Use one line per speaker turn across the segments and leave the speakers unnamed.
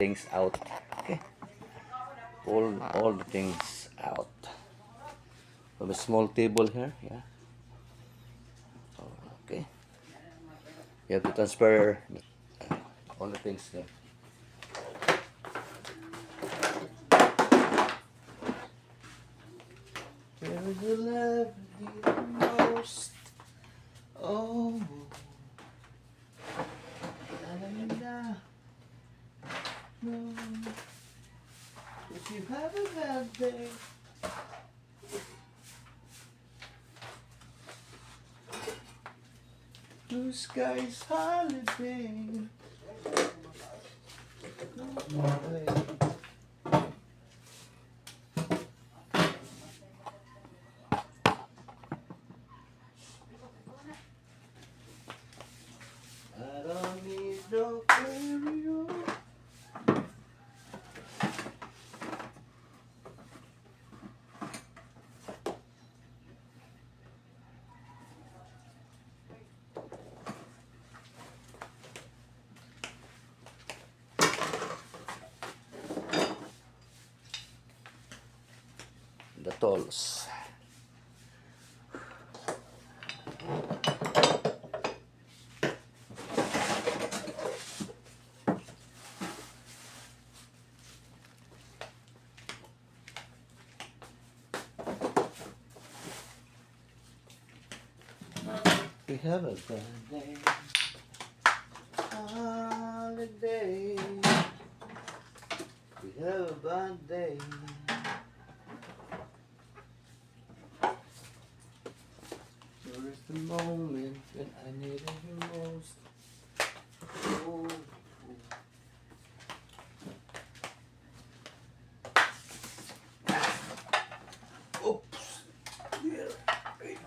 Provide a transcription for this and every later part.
things out. Okay, pull all the things out. We have a small table here. Yeah. Okay. You have to transfer all the things there. Where you love me most? Oh, la, no. If you have a bad day, blue skies holiday. Go away. I don't need no carry-on. The tolls. We have a bad day, holiday. We have a bad day. Where's the moment when I needed you most? Oh, oops. Yeah. Wait, wait.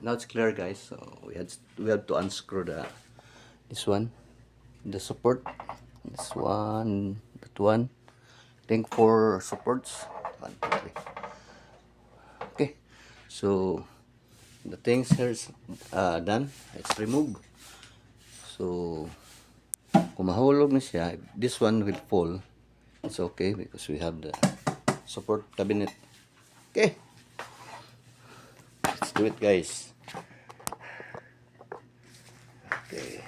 Now it's clear, guys. So we have to unscrew this one, the support, this one, that one. I think 4 supports. 1, 2, 3. Okay, so the things here is done. It's removed. So kung mahulog na siya, this one will fall. It's okay because we have the support cabinet. Okay, let's do it, guys. Okay.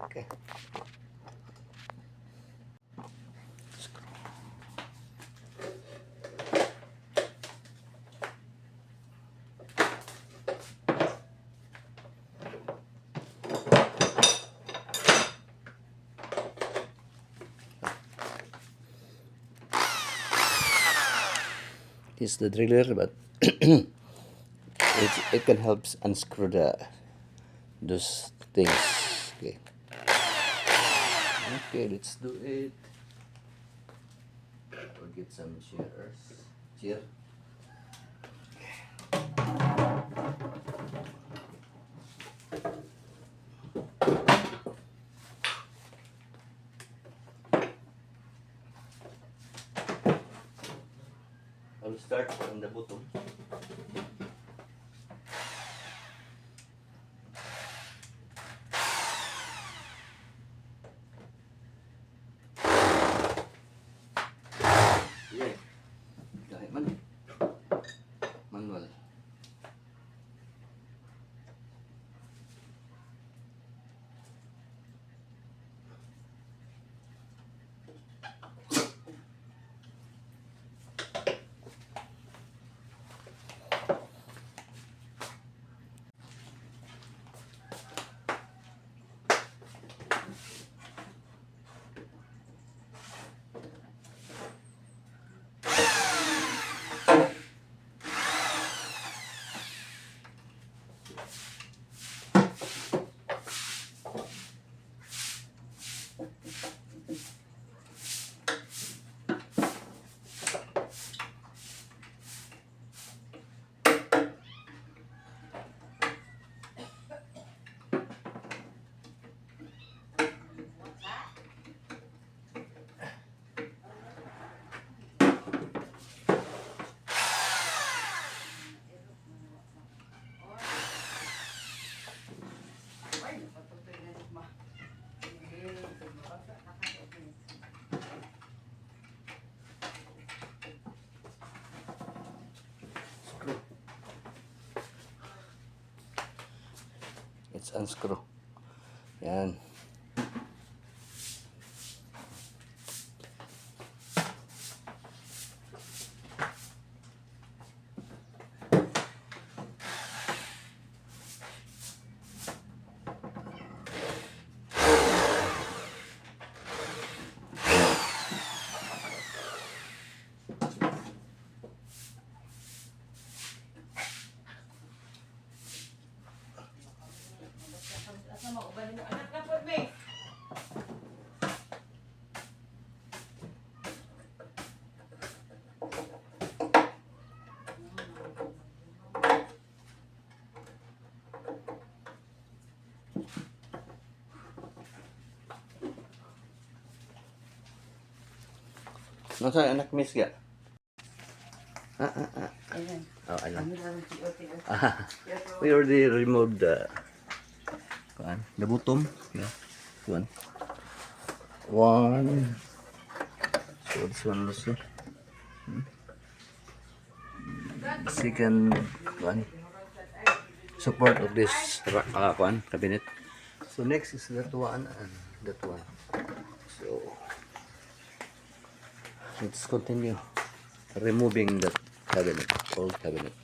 Okay. This is the driller, but it can help unscrew those things. Okay. Okay, let's do it. We'll get some chairs. Chair. I'll start from the bottom. Yeah. Kahit man. Manual. Let's unscrew. Yan. No, sa anak miss ga.
Ayan.
Oh, alam.
Ano lang, TOT.
We already removed the bottom. Yeah. One. So this one also. Second one. Support of this cabinet. So next is that one and that one. So let's continue removing that cabinet, old cabinet.